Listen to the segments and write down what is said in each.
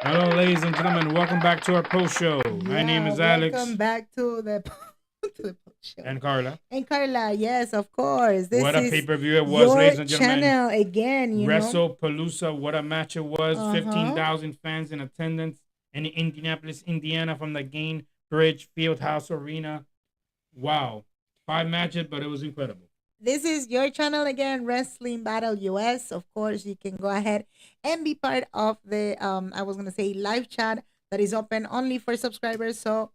Hello, ladies and gentlemen. Welcome back to our post show. My name is Alex. Welcome back to the to the show. And Carla. And Carla, yes, of course. This what a is pay-per-view it was, ladies and gentlemen. channel again, you know. Wrestlepalooza, what a match it was. 15,000 fans in attendance in Indianapolis, Indiana from the Gainbridge Fieldhouse Arena. Wow. 5 matches, but it was incredible. This is your channel again, Wrestling Battle US. Of course, you can go ahead and be part of the I was gonna say live chat that is open only for subscribers. So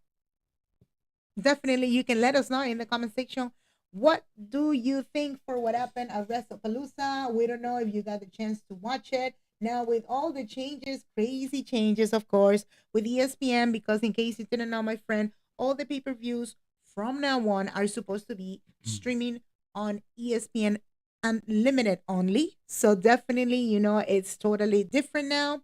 definitely you can let us know in the comment section. What do you think for what happened at WrestlePalooza? We don't know if you got the chance to watch it. Now, with all the changes, crazy changes, of course, with ESPN, because in case you didn't know, my friend, all the pay-per-views from now on are supposed to be streaming on ESPN Unlimited only. So definitely, you know, it's totally different now.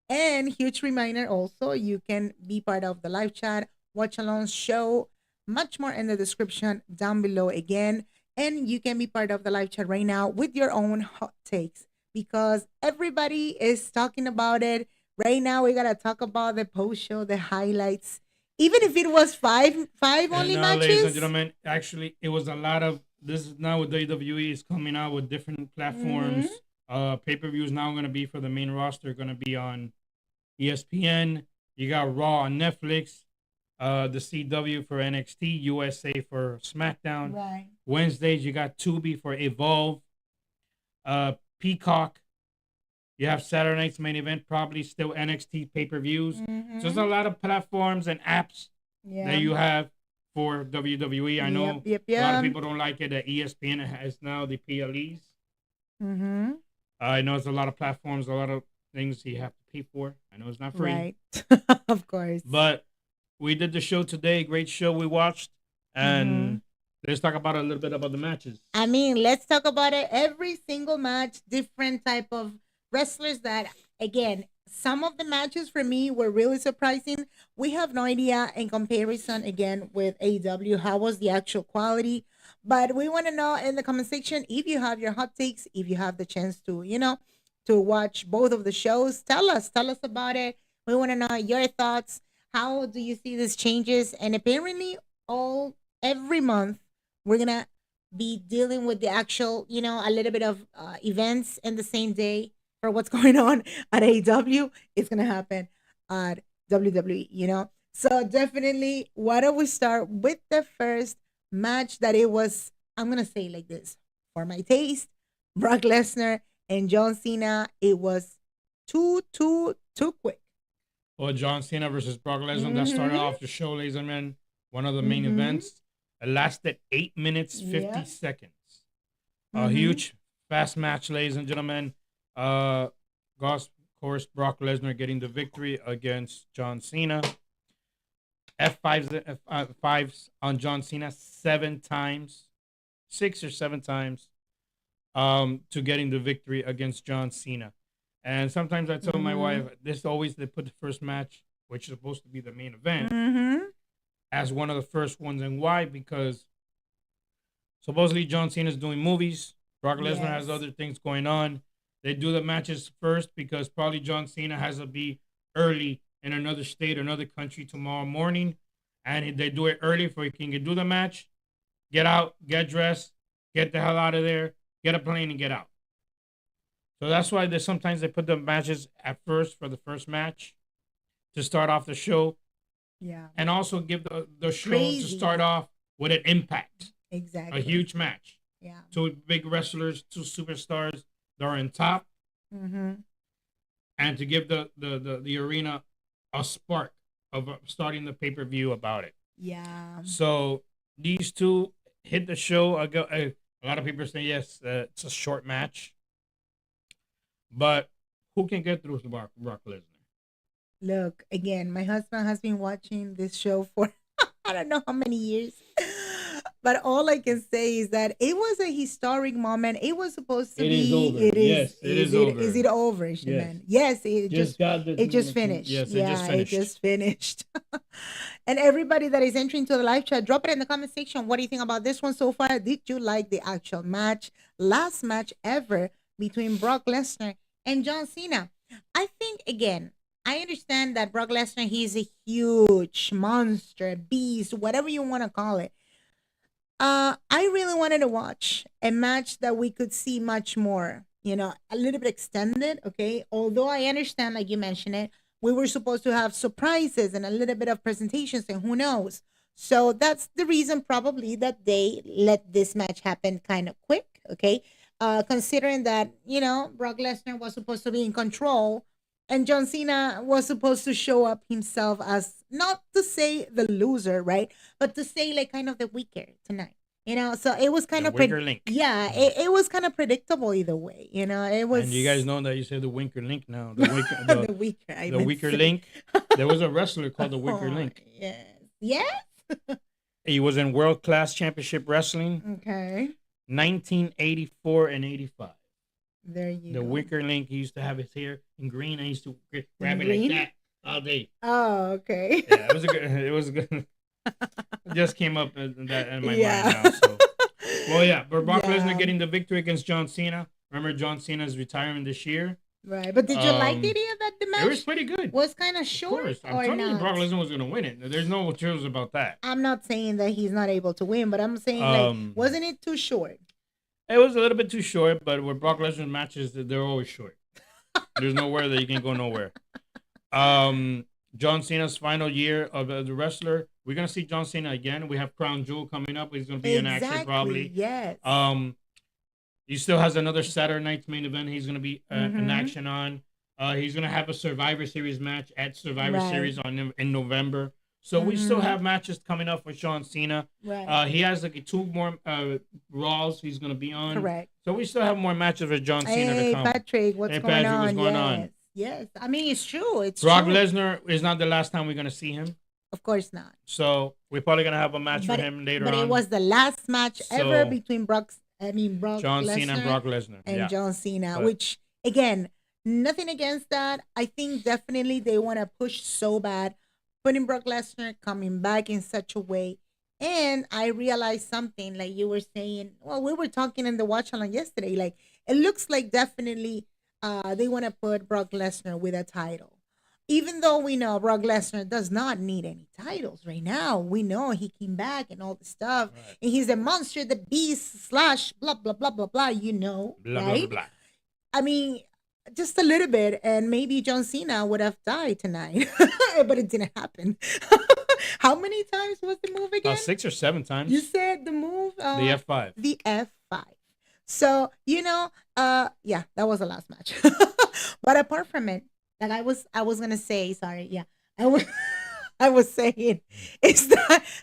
And huge reminder also, you can be part of the live chat, watch along show, much more in the description down below again. And you can be part of the live chat right now with your own hot takes because everybody is talking about it. Right now, we got to talk about the post show, the highlights. Even if it was five only matches. Ladies and gentlemen, actually, it was a lot of. This is now with WWE is coming out with different platforms. Pay-per-views now going to be for the main roster, going to be on ESPN. You got Raw on Netflix. The CW for NXT, USA for SmackDown. Right. Wednesdays, you got Tubi for Evolve. Peacock. You have Saturday night's main event, probably still NXT pay-per-views. So there's a lot of platforms and apps that you have for WWE. I know a lot of people don't like it that ESPN has now the PLEs. I know it's a lot of platforms, a lot of things you have to pay for. I know it's not free. Right. Of course. But we did the show today. Great show we watched. And let's talk about a little bit about the matches. I mean, let's talk about it. Every single match, different type of wrestlers that, again, some of the matches for me were really surprising. We have no idea in comparison, again, with AEW, how was the actual quality. But we want to know in the comment section if you have your hot takes, if you have the chance to, you know, to watch both of the shows. Tell us about it. We want to know your thoughts. How do you see these changes? And apparently, every month, we're going to be dealing with the actual, you know, a little bit of events in the same day for what's going on at AEW. It's going to happen at WWE, you know? So definitely, why don't we start with the first match that it was, I'm going to say like this, for my taste, Brock Lesnar and John Cena. It was too quick. Well, John Cena versus Brock Lesnar, that started off the show, ladies and gentlemen. One of the main events. It lasted 8 minutes, 50 seconds. A huge, fast match, ladies and gentlemen. Of course, Brock Lesnar getting the victory against John Cena. F5s on John Cena 7 times. 6 or 7 times. To getting the victory against John Cena. And sometimes I tell my wife, they put the first match, which is supposed to be the main event, as one of the first ones. And why? Because supposedly John Cena is doing movies. Brock Lesnar has other things going on. They do the matches first because probably John Cena has to be early in another state, another country tomorrow morning. And they do it early so he can do the match, get out, get dressed, get the hell out of there, get a plane and get out. So that's why sometimes they put the matches at first for the first match to start off the show. Yeah. And also give the show to start off with an impact. Exactly. A huge match. Yeah. 2 big wrestlers, 2 superstars that are in top. And to give the arena a spark of starting the pay-per-view about it. Yeah. So these two hit the show. A lot of people say, yes, it's a short match. But who can get through to Brock Lesnar? Look, again, my husband has been watching this show for I don't know how many years. But all I can say is that it was a historic moment. It was supposed to be. It is over. Is it over, Shaman? Yes, it just finished. Yes, it just finished. And everybody that is entering to the live chat, drop it in the comment section. What do you think about this one so far? Did you like the actual match? Last match ever between Brock Lesnar and John Cena. I think, again, I understand that Brock Lesnar, he's a huge monster, beast, whatever you want to call it. I really wanted to watch a match that we could see much more, a little bit extended. Okay. Although I understand, like you mentioned it, we were supposed to have surprises and a little bit of presentations, and who knows. So that's the reason probably that they let this match happen kind of quick. Okay. Considering that, Brock Lesnar was supposed to be in control and John Cena was supposed to show up himself as, not to say the loser, right? But to say like kind of the weaker tonight. So it was kind The of weaker link. yeah, it was kind of predictable either way. It was. And you guys know that you say the weaker link now. The weaker, the weaker. the weaker link. There was a wrestler called the Weaker Link. Yes. Yes. He was in World Class Championship Wrestling. Okay. 1984 and 85. There you The go. Weaker Link. He used to have his hair in green. I used to grab it like that all day. Oh, okay. Yeah, it was a good. It was a good. It just came up in my mind now. So, well, yeah, but Brock Lesnar getting the victory against John Cena. Remember, John Cena's retiring this year. Right, but did you like the idea that the match It was pretty good. was kind of short? Of course, I'm or telling you, not? Brock Lesnar was going to win it. There's no truths about that. I'm not saying that he's not able to win, but I'm saying like, wasn't it too short? It was a little bit too short, but with Brock Lesnar matches, they're always short. There's nowhere that you can go nowhere. John Cena's final year of the wrestler. We're gonna see John Cena again. We have Crown Jewel coming up. He's gonna be in action probably. Yes. He still has another Saturday night's main event. He's gonna be in action on. He's gonna have a Survivor Series match at Survivor Series in November. So we still have matches coming up for John Cena. Right. He has like 2 more Raws he's gonna be on. Correct. So we still have more matches with John Cena to come. Patrick, what's going on? Yes. I mean, it's true. It's Brock true. Lesnar is not the last time we're gonna see him. Of course not. So we're probably gonna have a match for him later on. But it was the last match ever between Brock John Lesnar Cena and Brock Lesnar. And John Cena, which again, nothing against that. I think definitely they want to push so bad, putting Brock Lesnar coming back in such a way. And I realized something, like you were saying, well, we were talking in the watch along yesterday, like it looks like definitely they want to put Brock Lesnar with a title. Even though we know Brock Lesnar does not need any titles right now. We know he came back and all the stuff. Right. And he's a monster, the beast / blah, blah, blah, blah, blah, blah, blah, right? Blah, blah, blah. I mean, just a little bit, and maybe John Cena would have died tonight. But it didn't happen. How many times was the move again? 6 or 7 times. You said the move? The F5. The F5. So, yeah, that was the last match. But apart from it, like I was gonna say, sorry, yeah, I was saying is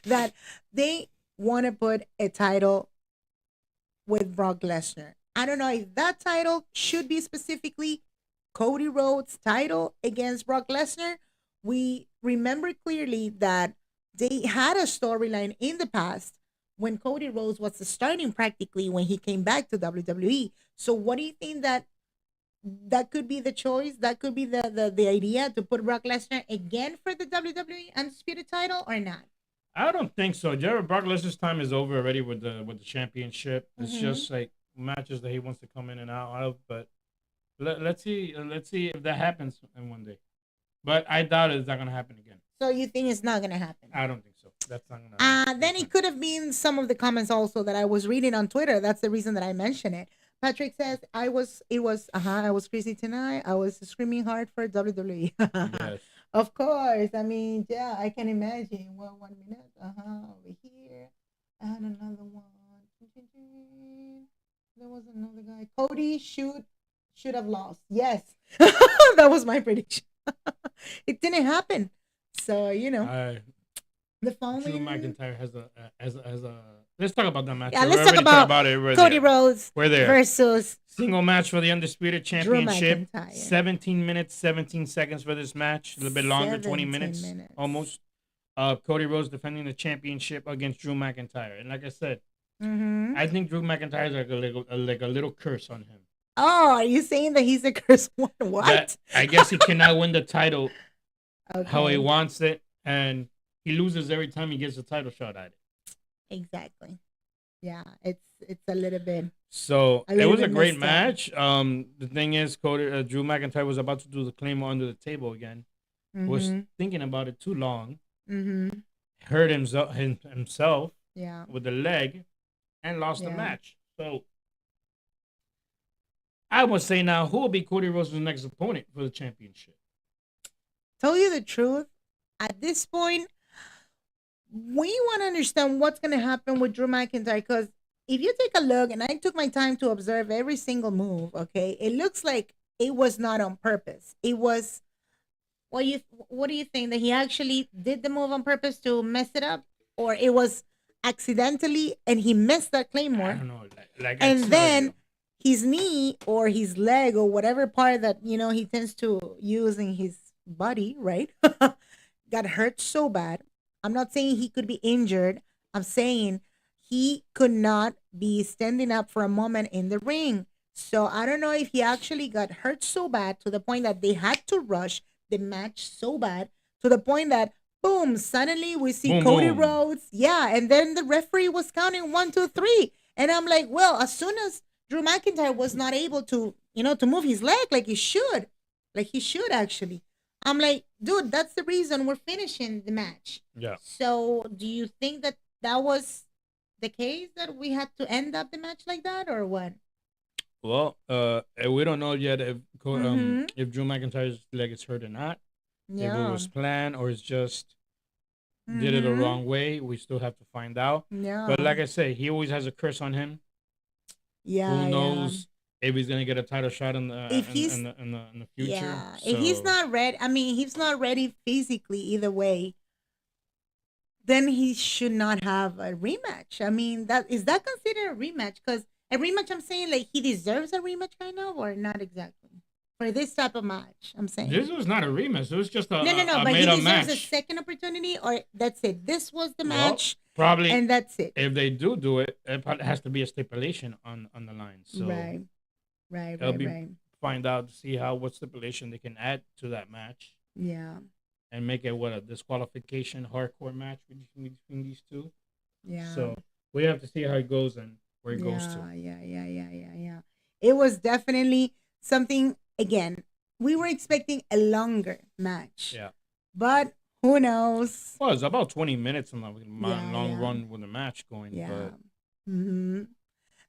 that they want to put a title with Brock Lesnar. I don't know if that title should be specifically Cody Rhodes' title against Brock Lesnar. We remember clearly that they had a storyline in the past when Cody Rhodes was starting practically when he came back to WWE. So what do you think that could be the choice? That could be the idea to put Brock Lesnar again for the WWE Undisputed title or not? I don't think so. Brock Lesnar's time is over already with the championship. It's just like matches that he wants to come in and out of. But let's see if that happens in one day. But I doubt it's not gonna happen again. So you think it's not gonna happen? I don't think so. That's not gonna happen. Then it could have been some of the comments also that I was reading on Twitter. That's the reason that I mentioned it. Patrick says, I was crazy tonight. I was screaming hard for WWE. Yes. Of course. I mean, yeah, I can imagine. Well, 1 minute. Over here. I had another one. There was another guy. Cody should have lost. Yes. That was my prediction. It didn't happen. So, the following. Drew McIntyre has a. Let's talk about that match. Yeah, let's talk about it. Cody Rhodes versus single match for the Undisputed Championship. 17 minutes, 17 seconds for this match. A little bit longer, 20 minutes almost. Cody Rhodes defending the championship against Drew McIntyre. And like I said, I think Drew McIntyre is like a little curse on him. Oh, are you saying that he's a curse one? What? That I guess he cannot win the title how he wants it. And he loses every time he gets a title shot at it. Exactly. Yeah, it's a little bit. So it was a great match. The thing is, Drew McIntyre was about to do the claim under the table again. was Mm-hmm. thinking about it too long, Mm-hmm. hurt himself Yeah. with the leg, and lost the Yeah. match. So I would say now, who will be Cody Rhodes' next opponent for the championship? Tell you the truth, at this point, we want to understand what's going to happen with Drew McIntyre, because if you take a look, and I took my time to observe every single move, okay, it looks like it was not on purpose. It was, what do you think, that he actually did the move on purpose to mess it up, or it was accidentally and he missed that I Claymore, don't know. Like I and told then you, his knee or his leg or whatever part that he tends to use in his body, right? Got hurt so bad. I'm not saying he could be injured. I'm saying he could not be standing up for a moment in the ring. So I don't know if he actually got hurt so bad to the point that they had to rush the match so bad, to the point that boom, suddenly we see boom, Cody boom. Rhodes. Yeah, and then the referee was counting 1, 2, 3. And I'm like, well, as soon as Drew McIntyre was not able to move his leg like he should actually. I'm like, dude, that's the reason we're finishing the match. Yeah. So, do you think that that was the case, that we had to end up the match like that, or what? Well, we don't know yet Mm-hmm. if Drew McIntyre's leg is hurt or not. If it Yeah. was planned or it's just did it the Mm-hmm. wrong way, we still have to find out. Yeah. But like I say, he always has a curse on him. Yeah. Who Yeah. knows if he's gonna get a title shot in the If he's in the future? Yeah, if he's So not ready, I mean, he's not ready physically either way, then he should not have a rematch. I mean, that is that considered a rematch? Because a rematch, I'm saying, like, he deserves a rematch, kind of, or not exactly for this type of match. I'm saying this was not a rematch. It was just no, no, no. a But he made up deserves a match. second opportunity, or that's it. This was the Well, match, probably and that's it. if they do it, it probably has to be a stipulation on the line. So Right, right, it'll right, be right. find out to see what stipulation they can add to that match Yeah, and make it a disqualification hardcore match between these two. yeah. So we have to see how it goes and where it goes to. Yeah. It was definitely something. Again, we were expecting a longer match, Yeah. but who knows? Well, it's about 20 minutes on the Yeah, long yeah, run with the match going, yeah. but Mm-hmm.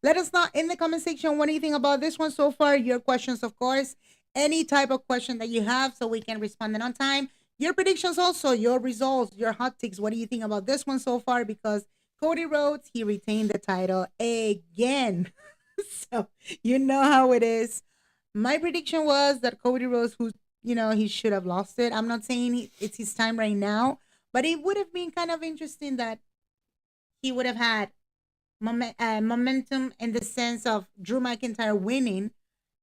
Let us know in the comment section what do you think about this one so far. Your questions, of course, any type of question that you have, so we can respond in on time. Your predictions, also your results, your hot takes. What do you think about this one so far? Because Cody Rhodes, he retained the title again. So you know how it is. My prediction was that Cody Rhodes, who he should have lost it. I'm not saying it's his time right now, but it would have been kind of interesting that he would have had momentum in the sense of Drew McIntyre winning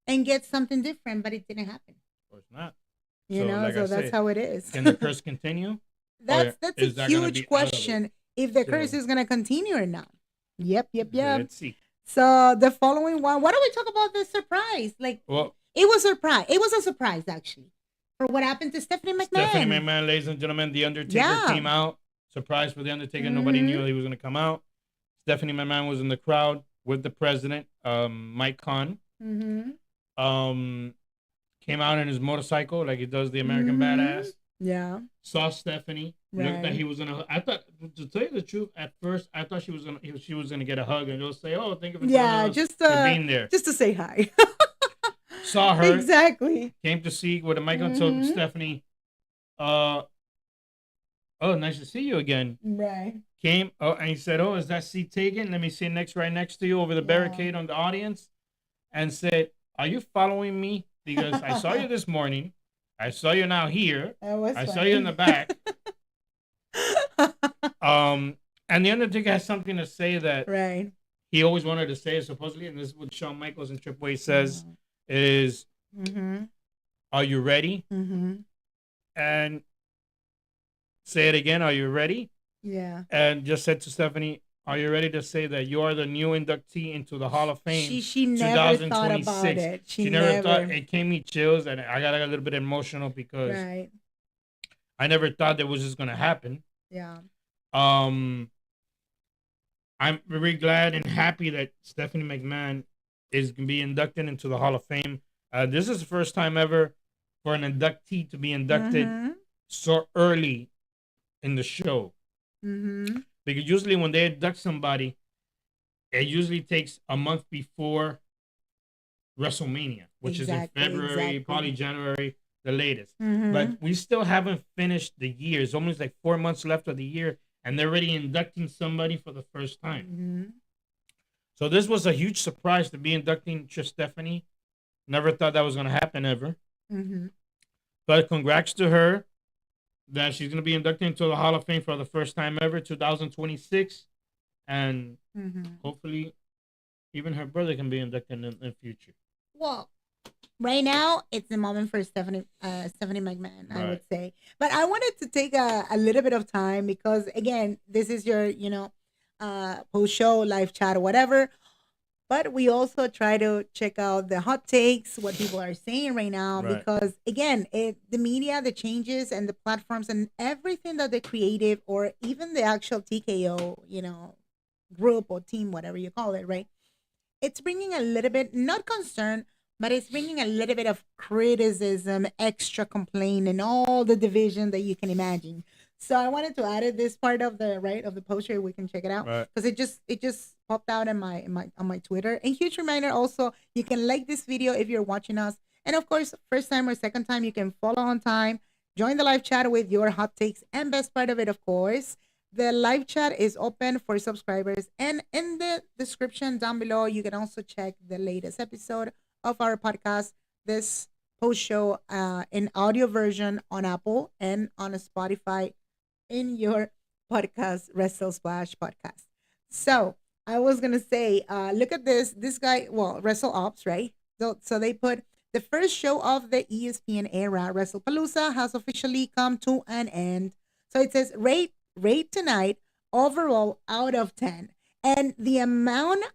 and get something different, but it didn't happen. of course not. You So, know, like I so that's say, how it is. can the curse continue? that's Or that's a is that going to huge be out of it? question, if the curse So, is gonna continue or not. Yep. let's see. So the following one, why don't we talk about the surprise? Like, Well, it was surprise. It was a surprise actually for what happened to Stephanie McMahon. Stephanie McMahon, ladies and gentlemen, The Undertaker came out. Surprise for The Undertaker. Nobody knew he was going to come out. Stephanie McMahon was in the crowd with the president, Mike Khan. Came out in his motorcycle like he does the American Badass. Yeah. Saw Stephanie. Right. Looked that he was gonna. I thought, to tell you the truth, at first I thought she was gonna get a hug and just say, "Oh, thank you for just for being there." just to say hi. Saw her. Exactly. Came to see with a mic and told Stephanie, "Oh, nice to see you again." Right. Came. Oh, and he said, "Oh, is that seat taken? Let me sit right next to you over the barricade on the audience." And said, "Are you following me? Because I saw you this morning. I saw you now here. I saw you in the back." And the Undertaker has something to say that right. he always wanted to say, supposedly, and this is what Shawn Michaels and Triple H says, is, "Are you ready?" And say it again, "Are you ready?" Yeah. And just said to Stephanie, "Are you ready to say that you are the new inductee into the Hall of Fame?" She never thought about it. She never thought. It gave me chills, and I got a little bit emotional because I never thought that was just gonna happen. Yeah. I'm very glad and happy that Stephanie McMahon is going to be inducted into the Hall of Fame. This is the first time ever for an inductee to be inducted so early in the show. Mm-hmm. Because usually when they induct somebody, it usually takes a month before WrestleMania, which is in February, probably January, the latest. Mm-hmm. But we still haven't finished the year. It's almost like 4 months left of the year, and they're already inducting somebody for the first time. Mm-hmm. So this was a huge surprise to be inducting Stephanie. Never thought that was going to happen ever. Mm-hmm. But congrats to her that she's going to be inducted into the Hall of Fame for the first time ever, 2026. And hopefully even her brother can be inducted in the future. Well, right now it's the moment for Stephanie McMahon, I would say. But I wanted to take a little bit of time because, again, this is your, post-show, live chat or whatever. But we also try to check out the hot takes, what people are saying right now, because, again, the media, the changes and the platforms and everything that the creative or even the actual TKO, group or team, whatever you call it, right? It's bringing a little bit, not concern, but it's bringing a little bit of criticism, extra complaint, and all the division that you can imagine. So I wanted to add this part of the poster. We can check it out because it just popped out on my Twitter. And huge reminder also, you can like this video if you're watching us, and of course, first time or second time, you can follow on time, join the live chat with your hot takes, and best part of it, of course, the live chat is open for subscribers. And in the description down below, you can also check the latest episode of our podcast, this post show in audio version on Apple and on Spotify in your podcast, Wrestle Splash podcast. So I was going to say, look at this guy, well, Wrestle Ops, right? So they put the first show of the ESPN era, Wrestlepalooza, has officially come to an end. So it says, rate tonight overall out of 10. And the amount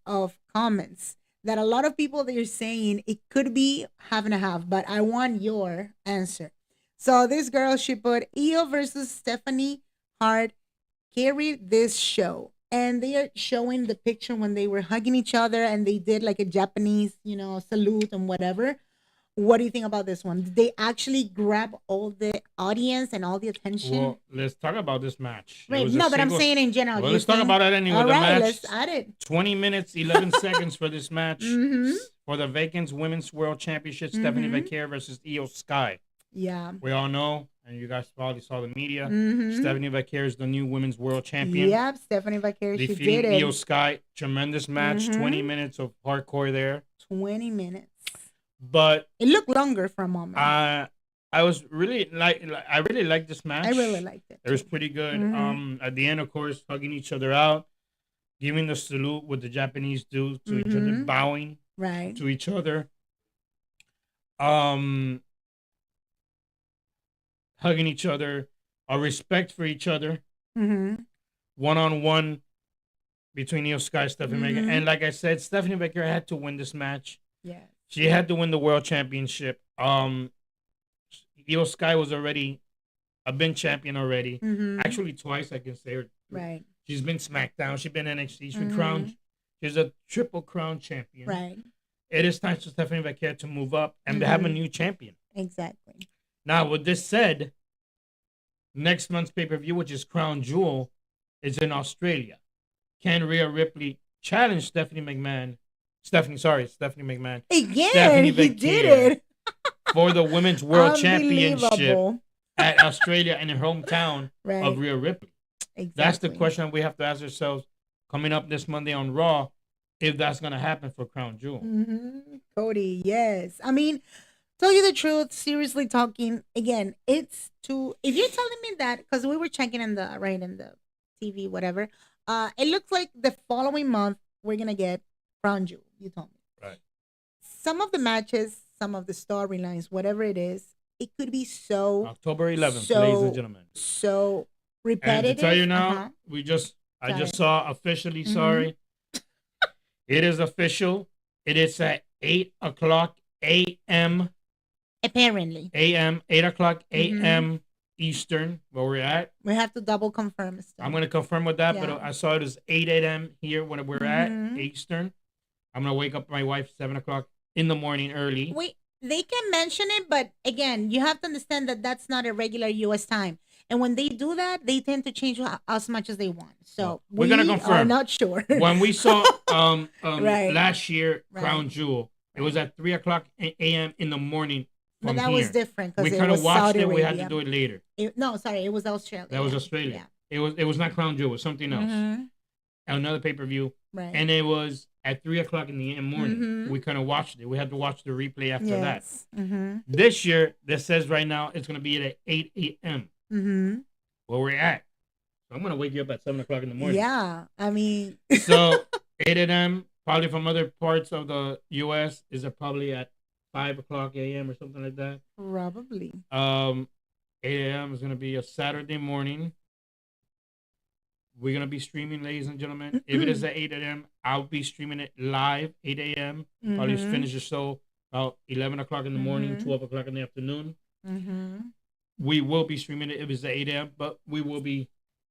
of comments that a lot of people that are saying it could be half and a half, but I want your answer. So this girl, she put IYO versus Stephanie Hart carried this show. And they are showing the picture when they were hugging each other and they did like a Japanese, salute and whatever. What do you think about this one? Did they actually grab all the audience and all the attention? Well, let's talk about this match. Right. No, but I'm saying in general. Well, let's talk about it anyway. All the right, match, let's add it. 20 minutes, 11 seconds for this match. For the Vacant Women's World Championship, Stephanie Vaquer versus IYO Sky. Yeah. We all know, and you guys probably saw the media, Stephanie Vaquer is the new Women's World Champion. Yep, Stephanie Vaquer, she defeating did it. IYO Sky. Tremendous match. 20 minutes of hardcore there. 20 minutes. But it looked longer for a moment. I was really I really liked this match. I really liked it. It was pretty good. At the end, of course, hugging each other out, giving the salute with the Japanese do to each other, bowing to each other. Hugging each other, a respect for each other. One-on-one between IYO Sky and Stephanie Vaquer. And like I said, Stephanie Vaquer had to win this match. Yeah. She had to win the world championship. IYO Sky was already a been champion already. Actually, twice I can say her. Right. She's been SmackDown. She's been NXT. She's been crowned. She's a triple crown champion. Right. It is time for Stephanie Vaquer to move up and to have a new champion. Exactly. Now, with this said, next month's pay-per-view, which is Crown Jewel, is in Australia. Can Rhea Ripley challenge Stephanie McMahon? Stephanie McMahon. Again, Stephanie he did it. For the Women's World Championship at Australia in her hometown of Rhea Ripley. Exactly. That's the question we have to ask ourselves coming up this Monday on Raw, if that's going to happen for Crown Jewel. Cody, yes. I mean, tell you the truth, seriously talking, again, if you're telling me that, because we were checking in the TV, whatever, it looks like the following month we're going to get Crown Jewel, you told me. Right. Some of the matches, some of the storylines, whatever it is, it could be so October 11th, ladies and gentlemen. So repetitive. And to tell you now, I just saw officially, sorry. It is official. It is at 8 o'clock a.m. Apparently. 8 o'clock a.m. Eastern, where we're at. We have to double confirm. I'm going to confirm with that, but I saw it as 8 a.m. here when we're at Eastern. I'm going to wake up my wife 7 o'clock in the morning early. Wait, They can mention it, but again, you have to understand that that's not a regular U.S. time. And when they do that, they tend to change as much as they want. So We're gonna we are confirm. not sure. When we saw Right. last year Right. Crown Jewel, it was Right. at 3 o'clock a.m. in the morning But from that here. was different We because it kind of was watched Saudi it. We had to Arabia. do it later. No, sorry, it was Australia. That was Australia. It was not Crown Jewel. It was something else. Mm-hmm. Another pay per view, Right. and it was at 3 o'clock in the morning. Mhm. We kind of watched it. We had to watch the replay after that. Yes. Mm-hmm. This year, that says right now it's gonna be at 8 a.m. Mm-hmm. where we're at. So I'm gonna wake you up at 7 o'clock in the morning. Yeah, I mean, So 8 a.m. probably from other parts of the U.S. is probably at 5 o'clock a.m. or something like that. probably. 8 a.m. is gonna be a Saturday morning. We're gonna be streaming, ladies and gentlemen. If it is at 8 a.m., I'll be streaming it live 8 a.m. Probably Mhm. finish the show about 11 o'clock in the morning, Mhm. 12 o'clock in the afternoon. Mm-hmm. We will be streaming it if it's at 8 a.m., but we will be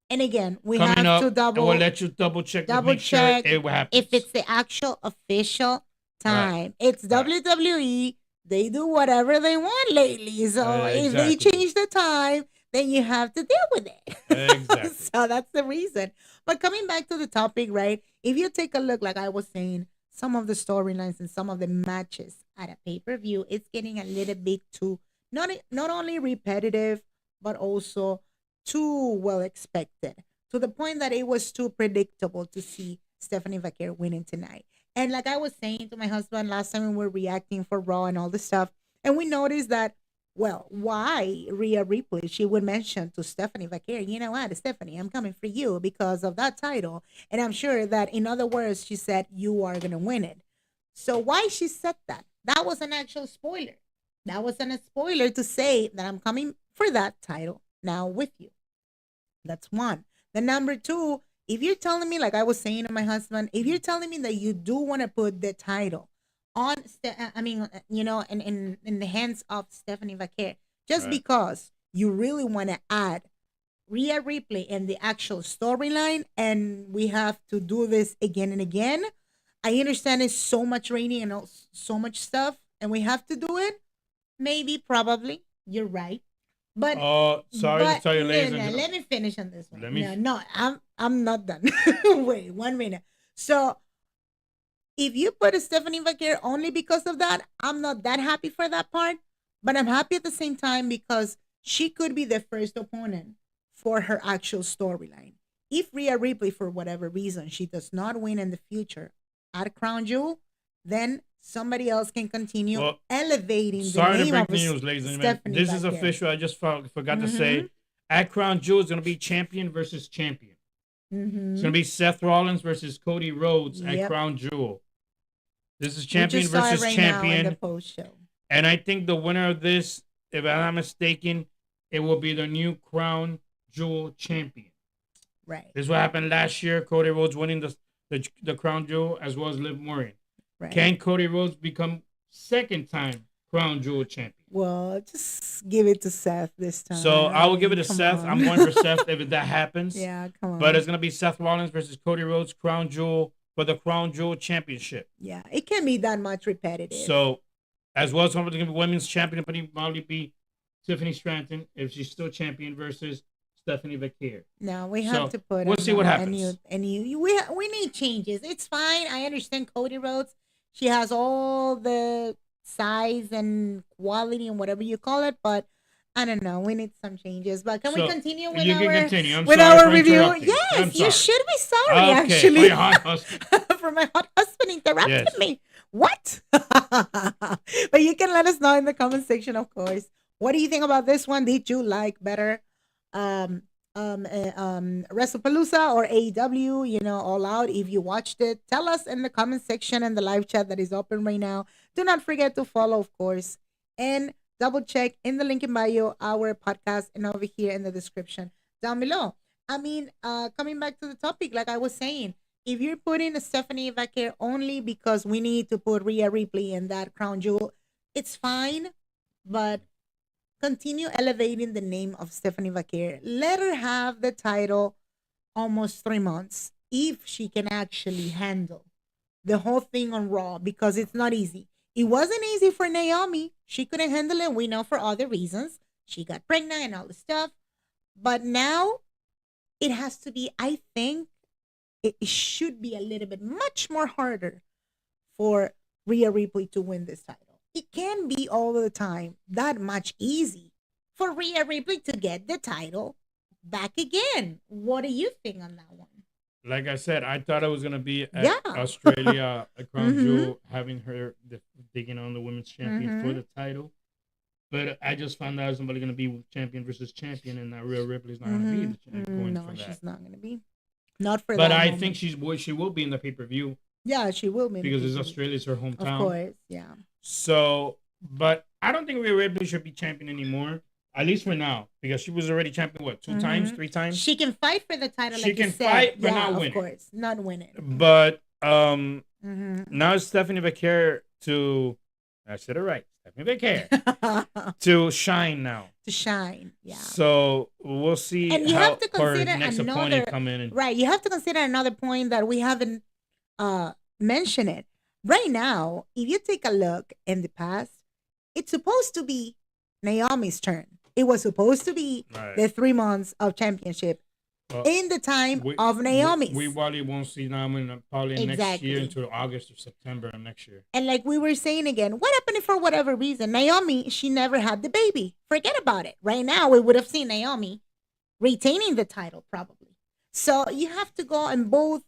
And again, we coming have up, to and we'll let you double check to make sure it happens. if it's the actual official time. It's Right. WWE. They do whatever they want lately. So if they Exactly. change the time, then you have to deal with it. Exactly. So that's the reason. But coming back to the topic, right? If you take a look, like I was saying, some of the storylines and some of the matches at a pay-per-view, it's getting a little bit too not only repetitive, but also too well expected, to the point that it was too predictable to see Stephanie Vaquer winning tonight. And like I was saying to my husband last time when we were reacting for Raw and all this stuff, and we noticed that, well, why Rhea Ripley, she would mention to Stephanie Vaquer, you know what, Stephanie, I'm coming for you because of that title. And I'm sure that in other words, she said, you are going to win it. So why she said that? That was an actual spoiler. That wasn't a spoiler to say that I'm coming for that title now with you. That's one. The number two, if you're telling me, like I was saying to my husband, if you're telling me that you do want to put the title on, in the hands of Stephanie Vaquer, just Right. because you really want to add Rhea Ripley in the actual storyline, and we have to do this again and again. I understand it's so much rating and so much stuff, and we have to do it. Maybe, probably, you're right. But sorry to tell you, ladies and no, gentlemen. let me finish on this one. Let me I'm not done. Wait 1 minute. So if you put a Stephanie Vaquer only because of that, I'm not that happy for that part. But I'm happy at the same time because she could be the first opponent for her actual storyline. If Rhea Ripley, for whatever reason, she does not win in the future at Crown Jewel, then somebody else can continue elevating the Sorry to name break of news, ladies and gentlemen. Stephanie This is Vaquer. official. I just forgot to say. At Crown Jewel, it's going to be champion versus champion. It's going to be Seth Rollins versus Cody Rhodes at Crown Jewel. This is champion versus champion. Now in the post show. And I think the winner of this, if I'm not mistaken, it will be the new Crown Jewel champion. Right. This is what happened last year. Cody Rhodes winning the Crown Jewel as well as Liv Morgan. Right. Can Cody Rhodes become second time Crown Jewel champion? Well, just give it to Seth this time. So I will give it to Seth. I'm going for Seth if that happens. Yeah, come on. But it's going to be Seth Rollins versus Cody Rhodes, Crown Jewel, for the Crown Jewel championship. Yeah, it can't be that much repetitive. So, as well as one of the women's champion, probably be Tiffany Stratton if she's still champion versus Stephanie Vaquer. No, we have to put. We'll see what happens. We need changes. It's fine. I understand Cody Rhodes. She has all the size and quality and whatever you call it, but I don't know. We need some changes. But can we continue with our review? Yes, you should be sorry. Actually, for your hot husband. For my hot husband interrupted me. What? But you can let us know in the comment section, of course. What do you think about this one? Did you like better Wrestlepalooza or AEW, All Out? If you watched it, tell us in the comment section and the live chat that is open right now. Do not forget to follow, of course, and double check in the link in bio our podcast and over here in the description down below. I mean, coming back to the topic, like I was saying, if you're putting a Stephanie Vaquer only because we need to put Rhea Ripley in that Crown Jewel, it's fine, but continue elevating the name of Stephanie Vaquer. Let her have the title almost 3 months if she can actually handle the whole thing on Raw, because it's not easy. It wasn't easy for Naomi. She couldn't handle it. We know for other reasons. She got pregnant and all the stuff. But now it has to be, I think, it should be a little bit much more harder for Rhea Ripley to win this title. It can be all the time that much easy for Rhea Ripley to get the title back again. What do you think on that one? Like I said, I thought it was gonna be at Yeah. Australia, a crown Mhm. jewel, having her taking on the women's champion for Mhm. the title. But I just found out somebody gonna be champion versus champion, and that Rhea Ripley's not gonna be going No, for that. she's not going to be. Not for But that I moment. think she will be in the pay per view Yeah, she will be. in the because it's pay-per-view. Australia's her Of hometown. course, yeah. So, but I don't think Rhea Ripley should be champion anymore. At least for now, because she was already champion. What, 2 times, 3 times? She can fight for the title. She like you can said. fight, but yeah, not win of it. course, not win it. But Mhm. now it's Stephanie Vaquer to, I said it right, Stephanie Vaquer to shine now. To shine, yeah. So we'll see And you how have to her consider next another opponent come in. And, right. You have to consider another point that we haven't mentioned it. Right now, if you take a look in the past, it's supposed to be Naomi's turn. It was supposed to be Right. the 3 months of championship Well, in the time of Naomi's. We probably won't see Naomi probably next Exactly. year until August or September of next year. And like we were saying again, what happened if for whatever reason Naomi, she never had the baby? Forget about it. Right now, we would have seen Naomi retaining the title probably. So you have to go in both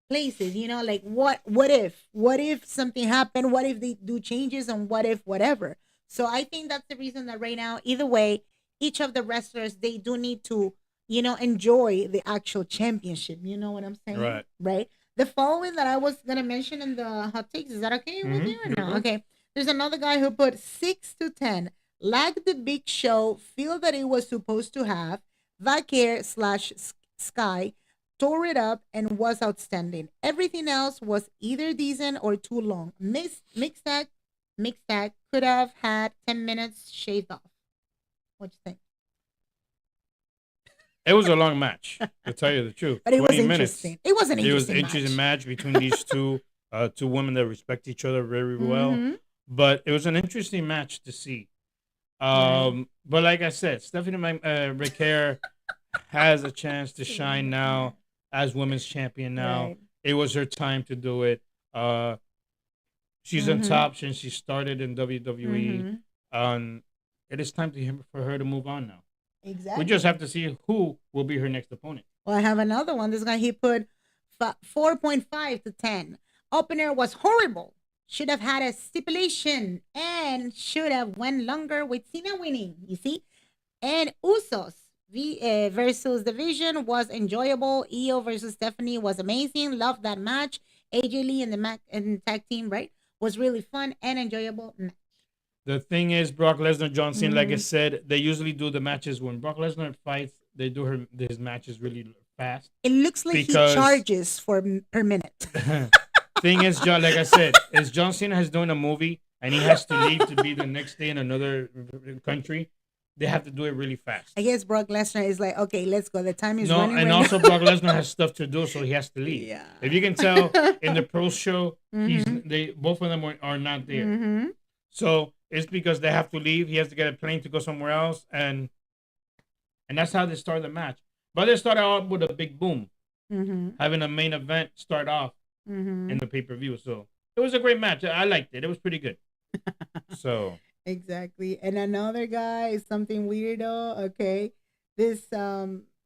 places, you know, like what if something happened? What if they do changes and what if whatever? So I think that's the reason that right now, either way, each of the wrestlers, they do need to, you know, enjoy the actual championship. You know what I'm saying? Right. Right. The following that I was gonna mention in the hot takes, is that okay with you or You're no? good. Okay. There's another guy who put 6 to 10. Like the big show, feel that it was supposed to have. Vaquer slash Sky tore it up and was outstanding. Everything else was either decent or too long. Mixed tag could have had 10 minutes shaved off. What you think? It was a long match, to tell you the truth. But it was 20 minutes. interesting. It was an It was interesting an interesting match between these two women that respect each other very well. Mhm. But it was an interesting match to see. But like I said, Stephanie Vaquer has a chance to shine now as women's champion now. Right. It was her time to do it. She's on top since she started in WWE. It is time for her to move on now. Exactly. We just have to see who will be her next opponent. Well, I have another one. This guy, he put 4.5 to 10. Opener was horrible. Should have had a stipulation and should have went longer with Cena winning, you see? And Usos versus Division was enjoyable. IYO versus Stephanie was amazing. Loved that match. AJ Lee and the tag team, right? Was really fun and enjoyable match. The thing is, Brock Lesnar, John Cena, like I said, they usually do the matches when Brock Lesnar fights. They do his matches really fast. It looks like he charges per minute. Thing is, John, like I said, is John Cena has done a movie and he has to leave to be the next day in another country. They have to do it really fast. I guess Brock Lesnar is like, okay, let's go. The time is running. And right also now. Brock Lesnar has stuff to do, so he has to leave. Yeah. If you can tell in the pro show, both of them are not there. So it's because they have to leave. He has to get a plane to go somewhere else, and that's how they start the match. But they started out with a big boom, having a main event start off in the pay-per-view. So it was a great match. I liked it. It was pretty good. So exactly. And another guy is something weirdo. Okay, this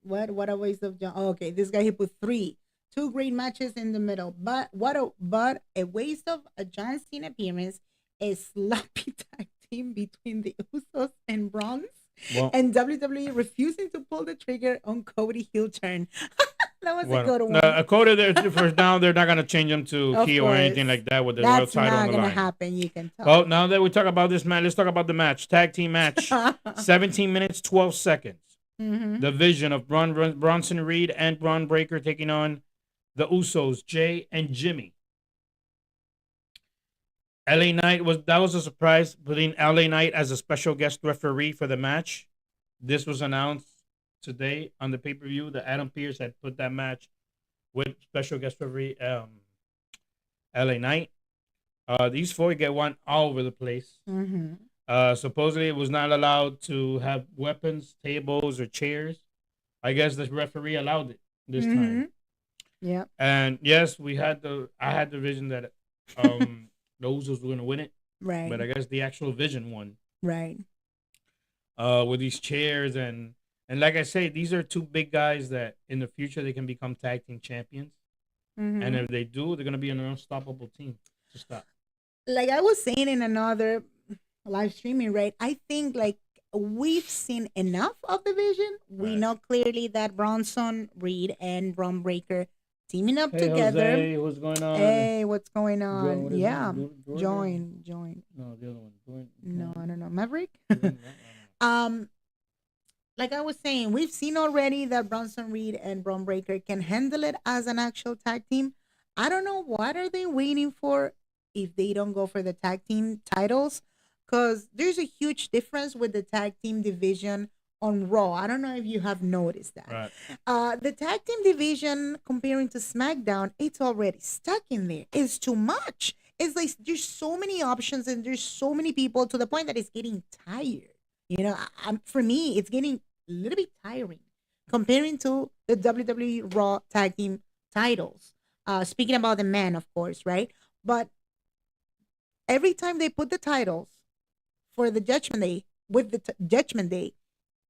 what a waste of John. Oh, okay, this guy, he put 3. 2 great matches in the middle, but a waste of a John Cena appearance. A sloppy tag team between the Usos and Bron, and WWE refusing to pull the trigger on Cody heel turn. That was a good one. Cody, for now, they're not going to change him to heel or anything like that with the world title on the line. That's not going to happen, you can tell. Well, now that we talk about this match, let's talk about the match. Tag team match. 17 minutes, 12 seconds. The vision of Bronson Reed and Bron Breakker taking on the Usos, Jay and Jimmy. LA Knight was a surprise, putting LA Knight as a special guest referee for the match. This was announced today on the pay-per-view that Adam Pearce had put that match with special guest referee LA Knight. These four get one all over the place. Supposedly, it was not allowed to have weapons, tables, or chairs. I guess the referee allowed it this time. Yeah. And yes, I had the vision that the Usos were going to win it. Right. But I guess the actual vision won. Right. With these chairs and like I say, these are two big guys that in the future they can become tag team champions. And if they do, they're going to be an unstoppable team to stop. Like I was saying in another live streaming, right? I think like we've seen enough of the vision. We know clearly that Bronson, Reed, and Bron Breaker teaming up together. Jose, what's going on? Hey, what's going on? Yeah. Join. No, the other one. No, I don't know. Maverick? Like I was saying, we've seen already that Bronson Reed and Bron Breaker can handle it as an actual tag team. I don't know what are they waiting for if they don't go for the tag team titles, because there's a huge difference with the tag team division on Raw. I don't know if you have noticed that. Right. The tag team division comparing to SmackDown, it's already stuck in there. It's too much. It's like there's so many options and there's so many people to the point that it's getting tired. You know, for me, it's getting a little bit tiring comparing to the WWE Raw tag team titles. Speaking about the men, of course, right? But every time they put the titles for the Judgment Day with the Judgment Day,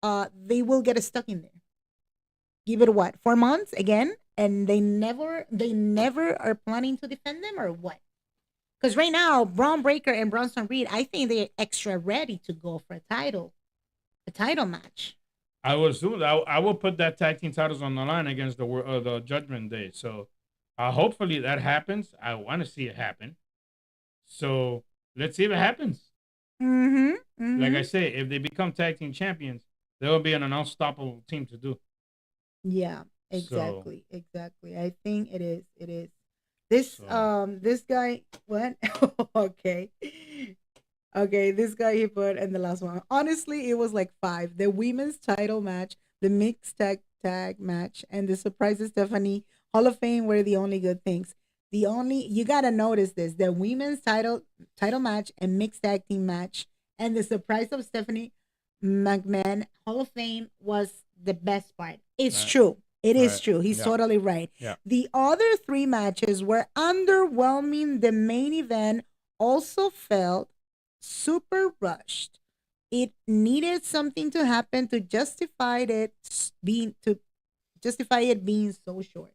they will get stuck in there. Give it what, 4 months again, and they never are planning to defend them or what? Because right now, Bron Breaker and Bronson Reed, I think they're extra ready to go for a title match. I would assume I will put that tag team titles on the line against the Judgment Day. So, hopefully that happens. I want to see it happen. So let's see if it happens. Like I say, if they become tag team champions, there will be an unstoppable team to do. Yeah, exactly, exactly. I think it is. It is. This guy. What? Okay. Okay, this guy he put in the last one. Honestly, it was like 5. The women's title match, the mixed tag match, and the surprise of Stephanie Hall of Fame were the only good things. You gotta notice this: the women's title match and mixed tag team match, and the surprise of Stephanie McMahon Hall of Fame was the best part. It's true. It is true. He's totally right. Yeah. The other 3 matches were underwhelming. The main event also felt super rushed. It needed something to happen to justify it being so short.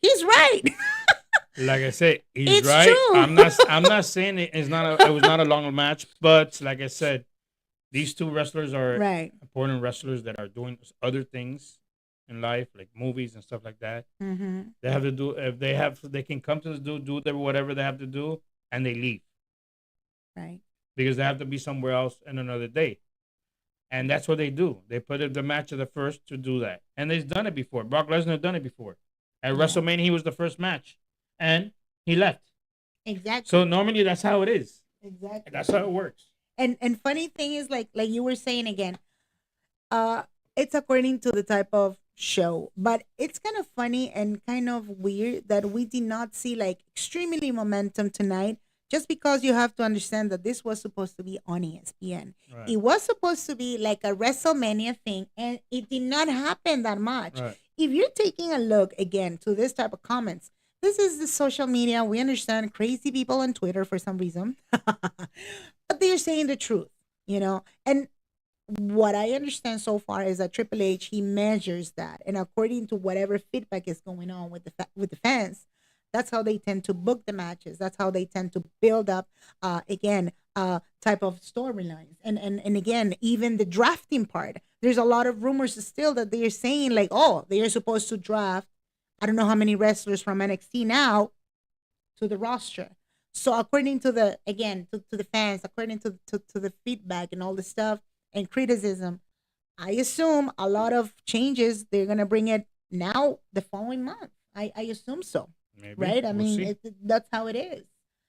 He's right. Like I say, he's It's right. true. I'm not saying it was not a long match, but like I said, these two wrestlers are important wrestlers that are doing other things in life, like movies and stuff like that. They have to do they can come to do whatever they have to do, and they leave. Right. Because they have to be somewhere else in another day. And that's what they do. They put the match of the first to do that. And they've done it before. Brock Lesnar done it before. At WrestleMania, he was the first match. And he left. Exactly. So normally that's how it is. Exactly. That's how it works. And funny thing is, like you were saying again, it's according to the type of show. But it's kind of funny and kind of weird that we did not see like extremely momentum tonight. Just because you have to understand that this was supposed to be on ESPN. Right. It was supposed to be like a WrestleMania thing, and it did not happen that much. Right. If you're taking a look, again, to this type of comments, this is the social media. We understand crazy people on Twitter for some reason. But they're saying the truth, you know? And what I understand so far is that Triple H, he measures that. And according to whatever feedback is going on with the fans, that's how they tend to book the matches. That's how they tend to build up, type of storylines. And again, even the drafting part. There's a lot of rumors still that they're saying like, oh, they are supposed to draft, I don't know how many wrestlers from NXT now to the roster. So according to the fans, according to the feedback and all the stuff and criticism, I assume a lot of changes, they're going to bring it now the following month. I assume so. Maybe. Right? I mean, that's how it is.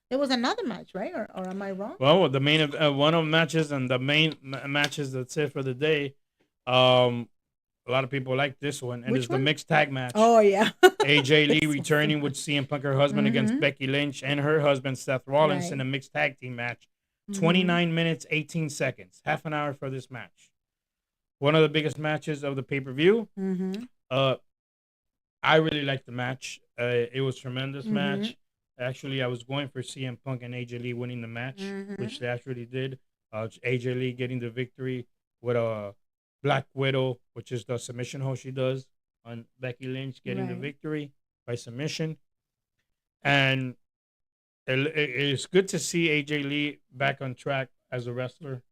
There was another match, right? Or am I wrong? Well, the main one of the matches and the main matches that's it for the day. a lot of people like this one, and Which it's the one? mixed tag match. Oh yeah. AJ Lee This was returning with CM Punk, her husband, against Mhm. Becky Lynch and her husband Seth Rollins in Right. a mixed tag team match. Mhm. 29 minutes, 18 seconds, half an hour for this match. One of the biggest matches of the pay-per-view. Mhm. I really liked the match. It was a tremendous Mhm. match. Actually, I was going for CM Punk and AJ Lee winning the match, which Mhm. they actually did. AJ Lee getting the victory with a Black Widow, which is the submission hold she does on Becky Lynch, getting the Right. victory by submission. And it's good to see AJ Lee back on track as a wrestler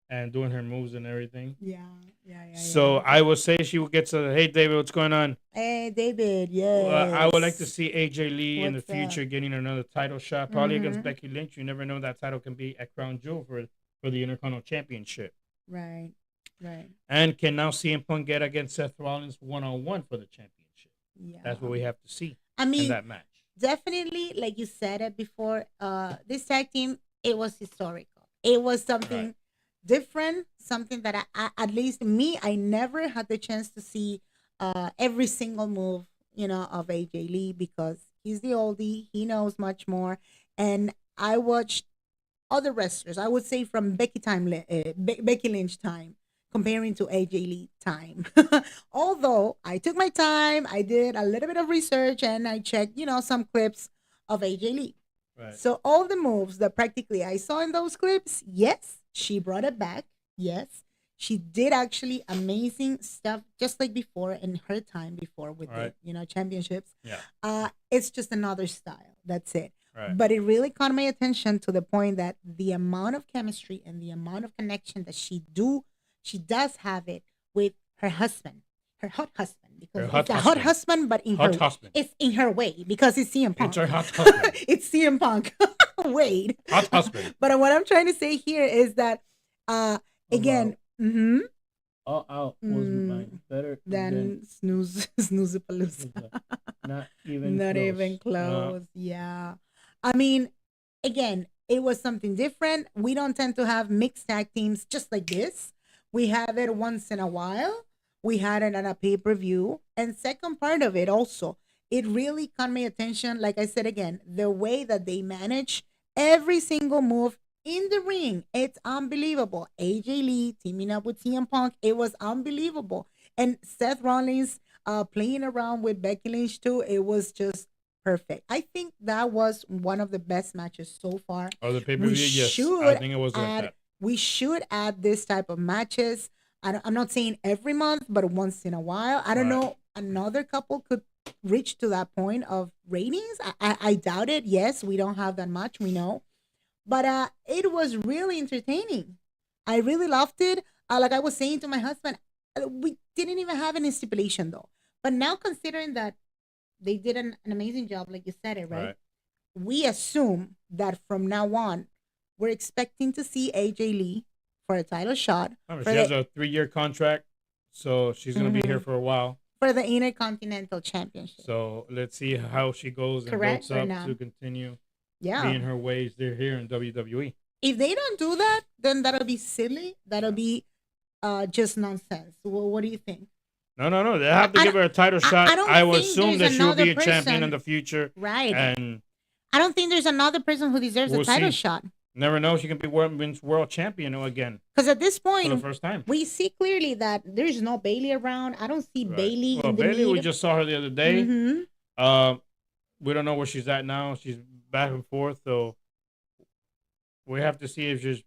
and doing her moves and everything. Yeah. Yeah. So I would say she would get to, hey, David, what's going on? Hey, David. I would like to Yes. see AJ Lee in the What's future up? getting another title shot, probably against Mhm. Becky Lynch. You never know, that title can be at Crown Jewel for the Intercontinental Championship. Right. Right. And can now CM Punk get against Seth Rollins 1-on-1 for the championship? Yeah. That's what we have to see I in mean, that match. definitely, like you said it before, this tag team, it was historical. It was something Right. different, something that at least me, I never had the chance to see every single move, of AJ Lee, because he's the oldie, he knows much more. And I watched other wrestlers, I would say from Becky Lynch time, comparing to AJ Lee time. Although I took my time, I did a little bit of research and I checked, some clips of AJ Lee. Right. So all the moves that practically I saw in those clips, yes, she brought it back. Yes, she did actually amazing stuff, just like before in her time before with Right. the championships. Yeah. It's just another style. That's it. Right. But it really caught my attention to the point that the amount of chemistry and the amount of connection that she does have it with her husband, her hot husband, because Her hot it's a hot husband. husband, but Hot husband. it's in her way, because it's CM Punk. It's her hot husband. It's CM Punk. Wait. Hot husband. But what I'm trying to say here is that, again, All Out was mine. Better than Snoozapalooza. Not even Not close. even close. Yeah. I mean, again, it was something different. We don't tend to have mixed tag teams just like this. We have it once in a while. We had it on a pay-per-view. And second part of it also, it really caught my attention. Like I said again, the way that they manage every single move in the ring. It's unbelievable. AJ Lee teaming up with CM Punk. It was unbelievable. And Seth Rollins playing around with Becky Lynch too. It was just perfect. I think that was one of the best matches so far. Oh, the pay-per-view, We yes. should I think it was like add that. we should add this type of matches. I'm not saying every month, but once in a while. I don't Right. know. Another couple could reach to that point of ratings. I doubt it. Yes, we don't have that much. We know, but it was really entertaining. I really loved it. Like I was saying to my husband, we didn't even have any stipulation though. But now considering that they did an amazing job, like you said it, right? We assume that from now on, we're expecting to see AJ Lee for a title shot. She has a 3-year contract, so she's going to be here for a while. For the Intercontinental Championship. So let's see how she goes and builds up to continue being her ways. They're here in WWE. If they don't do that, then that'll be silly. That'll be just nonsense. Well, what do you think? No. They have to give her a title shot. I would assume that she'll be a champion in the future. Right. And I don't think there's another person who deserves a title shot. Never know. She can be world champion again. Because at this point, for the first time, we see clearly that there's no Bayley around. I don't see Bayley in the Bayley, lead. we just saw her the other day. We don't know where she's at now. She's back and forth. So we have to see if she's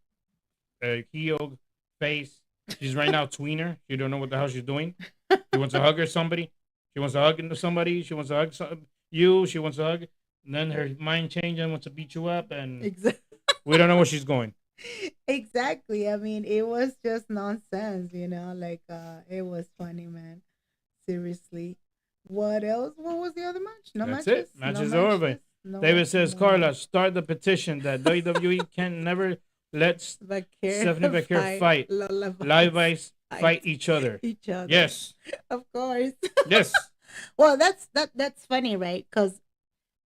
a heel, face. She's right now tweener. She don't know what the hell she's doing. She wants to hug somebody. She wants to hug into somebody. She wants to hug you. She wants to hug. And then her mind changes and wants to beat you up. And we don't know where she's going. Exactly. I mean, it was just nonsense, like it was funny, man. Seriously. What else? What was the other match? No That's matches? it. Matches over. David says, Carla, start the petition that WWE can never let Stephanie Vaquer fight. Live Ice fight each other. Yes. Of course. Yes. Well, that's funny, right? Because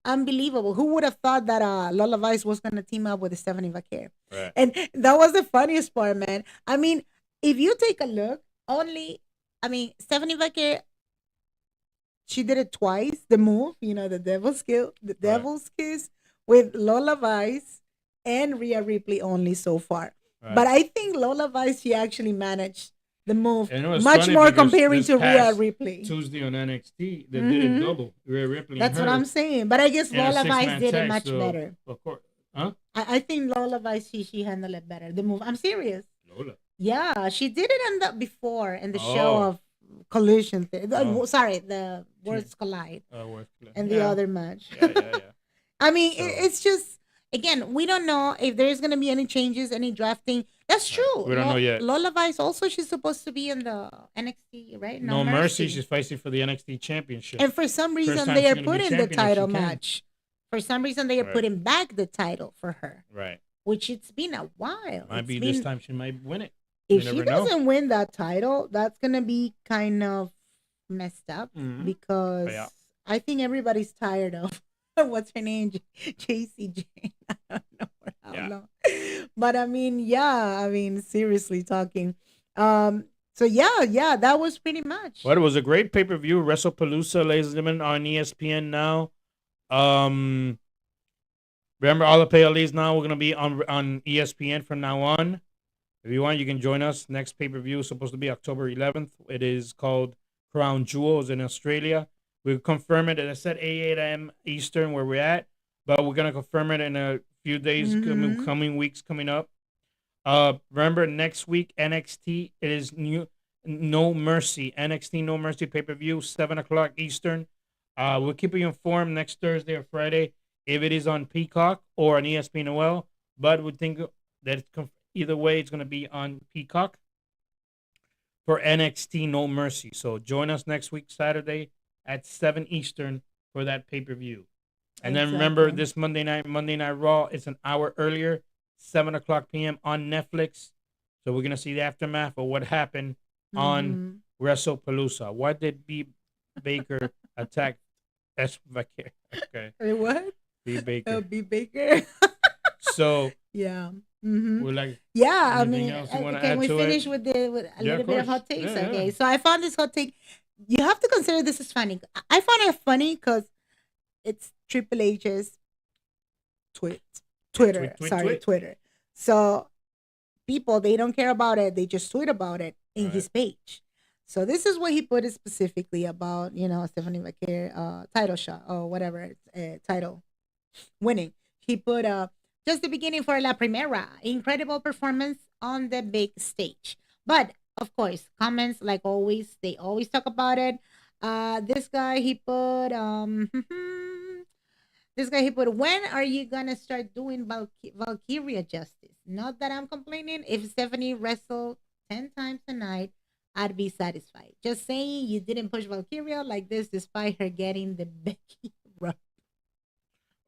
unbelievable. Who would have thought that Lola Vice was going to team up with Stephanie Vaquer? Right. And that was the funniest part, man. I mean, if you take a look, only I mean, Stephanie Vaquer, she did it twice. The move, the Right. devil's kiss with Lola Vice and Rhea Ripley only so far. But Right. I think Lola Vice, she actually managed the move And it was much funny more because comparing this to Rhea past Ripley. Tuesday on NXT, they did a Hmm. double, Rhea Ripley and That's what her, I'm saying. But I guess in a Lola six Vice man did it tag. much So, better. of course, huh? I think Lola Vice, she handled it better. The move. I'm serious. Lola. Yeah, she did it in the before in the show Oh, of Collision. oh, Sorry, the yeah. Worlds Collide and the Yeah, other match. yeah, yeah, yeah. I mean, So, it's just again, we don't know if there's gonna be any changes, any drafting. That's right. true. We don't know yet. Lola Vice also she's supposed to be in the NXT, right? No No Mercy, Mercy. she's fighting for the NXT Championship. And for some First reason time they she's are going to be putting the champion if she title can. match. For some reason they are Right, putting back the title for her, right. which it's been a while. Might It's be this been time she might win it. You if she never know. doesn't win that title, that's gonna be kind of messed up Mm-hmm. because Yeah. I think everybody's tired of what's her name, JCJ. I don't know for how Yeah. long, but I mean, yeah, I mean, seriously talking. So yeah, that was pretty much. Well, it was a great pay per view. WrestlePalooza, ladies and gentlemen, on ESPN now. Um, Remember, all the pay-per-views now we're gonna be on ESPN from now on. If you want, you can join us. Next pay-per-view is supposed to be October 11th. It is called Crown Jewels in Australia. We'll confirm it. As I said, 8 a.m. Eastern, where we're at. But we're going to confirm it in a few days, Mhm. coming weeks coming up. Remember, next week, NXT, it is No Mercy. NXT No Mercy pay-per-view, 7 o'clock Eastern. We'll keep you informed next Thursday or Friday if it is on Peacock or on ESPN OL. But we think that either way, it's going to be on Peacock for NXT No Mercy. So join us next week, Saturday at 7 Eastern for that pay per view. And then remember, Exactly. this Monday Night Raw, it's an hour earlier, 7 o'clock p.m. on Netflix. So we're going to see the aftermath of what happened on Mhm. WrestlePalooza. Why did B. Baker attack S. Vaquer? Okay. What? B. Baker. B Baker. So, Yeah. Mm-hmm. we're like, Yeah, I anything mean, else you want to can add we to it? finish with a Yeah, little of bit of course. hot takes? Yeah, Okay, yeah. so I found this hot take. You have to consider this is funny. I found it funny because it's Triple H's tweet, Twitter. Tweet, Sorry, tweet. Twitter. So people they don't care about it. They just tweet about it in Right. his page. So this is what he put it specifically about Stephanie Vaquer title shot or whatever title winning. He put just the beginning for La Primera. Incredible performance on the big stage. But of course, comments like always, they always talk about it. This guy he put this guy he put when are you gonna start doing Valkyria justice? Not that I'm complaining. If Stephanie wrestled 10 times a night, I'd be satisfied. Just saying you didn't push Valkyria like this despite her getting the Becky rub.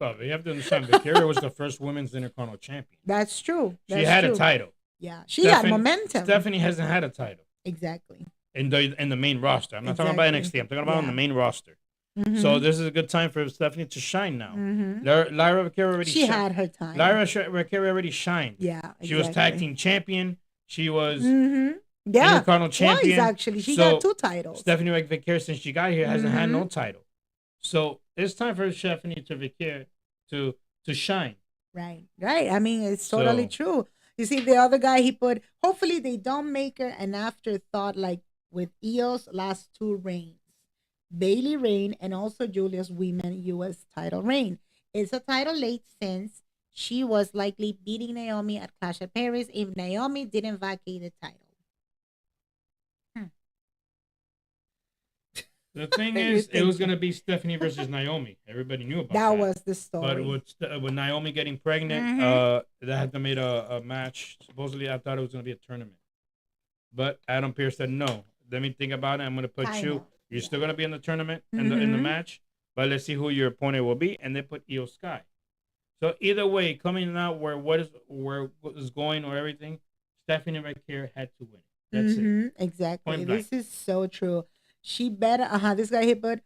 Well, you have to understand, Vaquer was the first women's Intercontinental champion. That's true. She That's had true. a title. Yeah, she had momentum. Stephanie hasn't had a title Exactly. in the main roster. I'm not talking about NXT. I'm talking about on the main roster. Mm-hmm. So this is a good time for Stephanie to shine now. Mm-hmm. Lyra Vaquer already She had her time. Lyra Vaquer already shined. Yeah, exactly. She was tag team champion. She was Mm-hmm. Yeah, Intercontinental champion. twice actually. She So, got 2 titles. Stephanie Vaquer, since she got here, hasn't had Mm-hmm. no title. So it's time for Stephanie to Vaquer to shine. Right, right. I mean, it's totally true. You see, the other guy he put. Hopefully, they don't make her an afterthought like with IYO's last 2 reigns, Bailey reign, and also Julia's women U.S. title reign. It's a title late since she was likely beating Naomi at Clash of Paris if Naomi didn't vacate the title. The thing is, it was gonna be Stephanie versus Naomi. Everybody knew about that. That was the story. But with Naomi getting pregnant, Mm-hmm. they had to make a match. Supposedly, I thought it was gonna be a tournament, but Adam Pearce said no. Let me think about it. I'm gonna put you. You're still gonna be in the tournament in the Mm-hmm. match, but let's see who your opponent will be. And they put Io Sky. So either way, coming out where what is going or everything, Stephanie Vaquer had to win. That's it. Exactly. Point blank. This is so true. She bet. This guy hit, but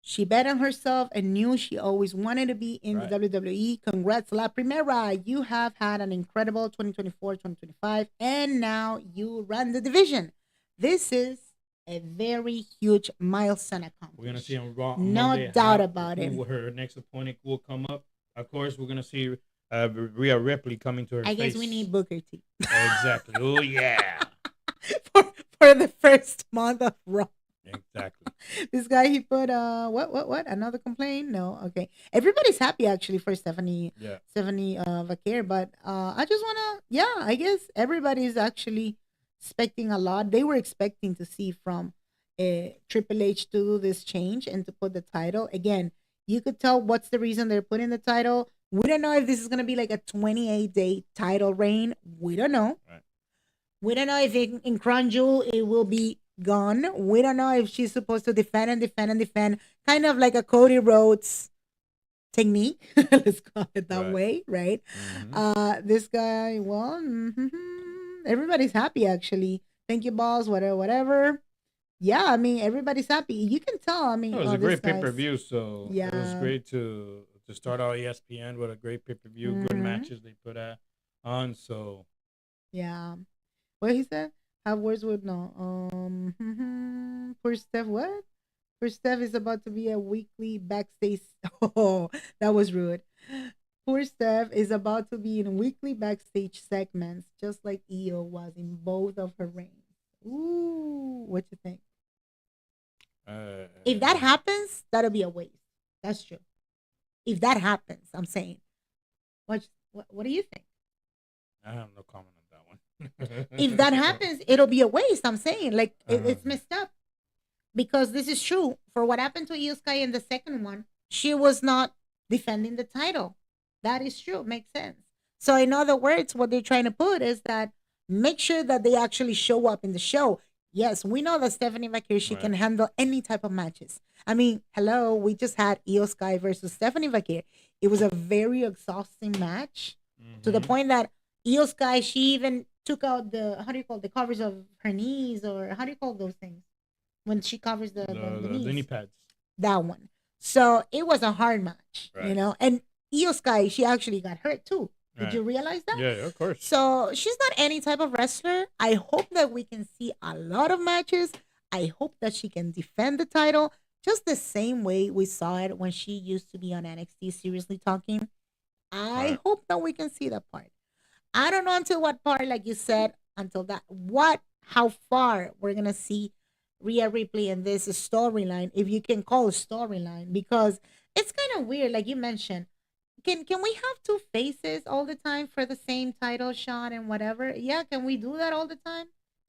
she bet on herself and knew she always wanted to be in Right. the WWE. Congrats, La Primera. You have had an incredible 2024, 2025, and now you run the division. This is a very huge milestone accomplished. We're gonna see on Raw no Monday doubt about it. who her next opponent will come up. Of course, we're gonna see Rhea Ripley coming to her I face. guess we need Booker T. Exactly. Oh yeah. for the first month of Raw. Exactly. This guy, he put what another complaint? No, okay. Everybody's happy actually for Stephanie. Yeah. Stephanie Vaquer, but I just wanna, yeah, I guess everybody's actually expecting a lot. They were expecting to see from Triple H to do this change and to put the title again. You could tell what's the reason they're putting the title. We don't know if this is gonna be like a 28-day title reign. We don't know. Right. We don't know if in Crown Jewel it will be gone. We don't know if she's supposed to defend and defend and defend, kind of like a Cody Rhodes technique. Let's call it that way, right? Mm-hmm. This guy, well, everybody's happy actually. Thank you, boss. Whatever. Yeah, I mean everybody's happy. You can tell. I mean, it was a great pay-per-view, so yeah, it was great to start out ESPN with a great pay-per-view, good matches they put on. So yeah, what he said. Have words with no. Poor Steph. What? Poor Steph is about to be a weekly backstage. Oh, that was rude. Poor Steph is about to be in weekly backstage segments, just like IYO was in both of her reigns. Ooh, what you think? If that happens, that'll be a waste. That's true. If that happens, I'm saying. What do you think? I have no comment on that one. If that happens, it'll be a waste. I'm saying, like, it's messed up because this is true. For what happened to Io Sky in the second one, she was not defending the title. That is true. Makes sense. So, in other words, what they're trying to put is that make sure that they actually show up in the show. Yes, we know that Stephanie Vaquer, she can handle any type of matches. I mean, hello, we just had Io Sky versus Stephanie Vaquer. It was a very exhausting match to the point that Io Sky, she even took out the, how do you call it, the covers of her knees, or how do you call those things? When she covers the knee pads. That one. So it was a hard match, you know? And Io Sky, she actually got hurt too. Did you realize that? Yeah, of course. So she's not any type of wrestler. I hope that we can see a lot of matches. I hope that she can defend the title just the same way we saw it when she used to be on NXT Seriously Talking. I hope that we can see that part. I don't know until what part, like you said, until that, how far we're going to see Rhea Ripley in this storyline, if you can call a storyline, because it's kind of weird, like you mentioned. Can we have two faces all the time for the same title shot and whatever? Yeah, can we do that all the time?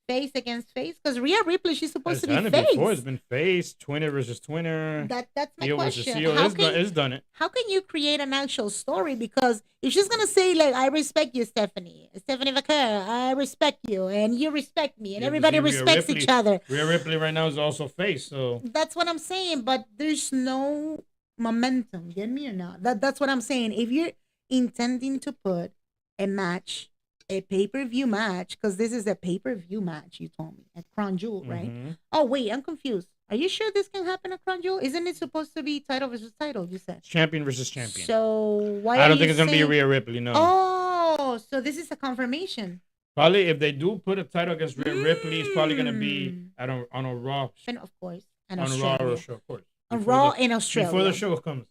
Face against face? Because Rhea Ripley, she's supposed to be face. Before. It's been face, twinner versus twinner. That's my question. It's done it. How can you create an actual story? Because if she's gonna say like, "I respect you, Stephanie Vaquer, I respect you, and you respect me, and everybody respects each other." Rhea Ripley right now is also face, so that's what I'm saying. But there's no momentum. Get me or not? That's what I'm saying. If you're intending to put a match, a pay-per-view match, because this is a pay-per-view match, you told me, at Crown Jewel, right? Oh, wait, I'm confused. Are you sure this can happen at Crown Jewel? Isn't it supposed to be title versus title, you said? Champion versus champion. So why I don't think it's going to be Rhea Ripley, no. Oh, so this is a confirmation. Probably if they do put a title against Rhea Ripley, it's probably going to be on a Raw. And of course. On a Raw show, of course. A Raw in Australia. Before the show comes.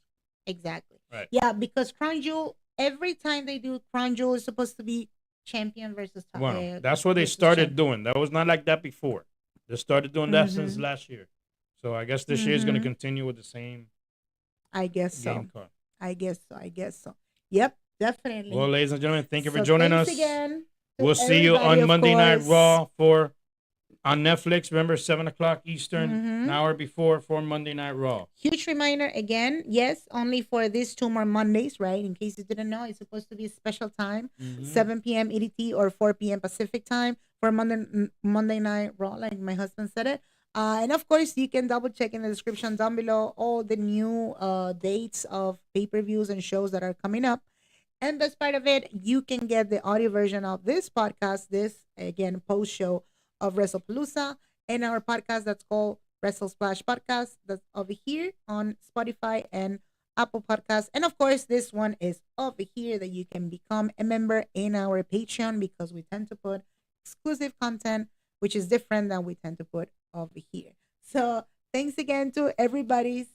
Exactly. Right. Yeah, because Crown Jewel, every time they do Crown Jewel, is supposed to be champion versus title. Well, that's what they started doing. That was not like that before. They started doing that since last year. So I guess this year is going to continue with the same. I guess so. Game card. I guess so. Yep, definitely. Well, ladies and gentlemen, thank you for joining us. Again. We'll see you on Monday Night Raw on Netflix. Remember, 7 o'clock Eastern, an hour before for Monday Night Raw. Huge reminder again, yes, only for these 2 more Mondays, right? In case you didn't know, it's supposed to be a special time, 7 p.m. EDT or 4 p.m. Pacific time for Monday Night Raw, like my husband said it. And of course, you can double check in the description down below all the new dates of pay-per-views and shows that are coming up. And best part of it, you can get the audio version of this podcast, this, again, post-show of Wrestlepalooza, and our podcast that's called Wrestle Splash Podcast, that's over here on Spotify and Apple Podcasts. And of course, this one is over here that you can become a member in our Patreon, because we tend to put exclusive content which is different than we tend to put over here. So thanks again to everybody.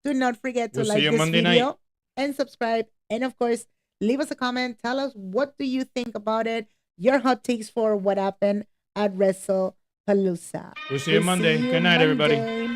Do not forget to We'll see like you this Monday video night. and subscribe. And of course, leave us a comment. Tell us what do you think about it. Your hot takes for what happened at WrestlePalooza. We'll see you Monday. Good night, everybody.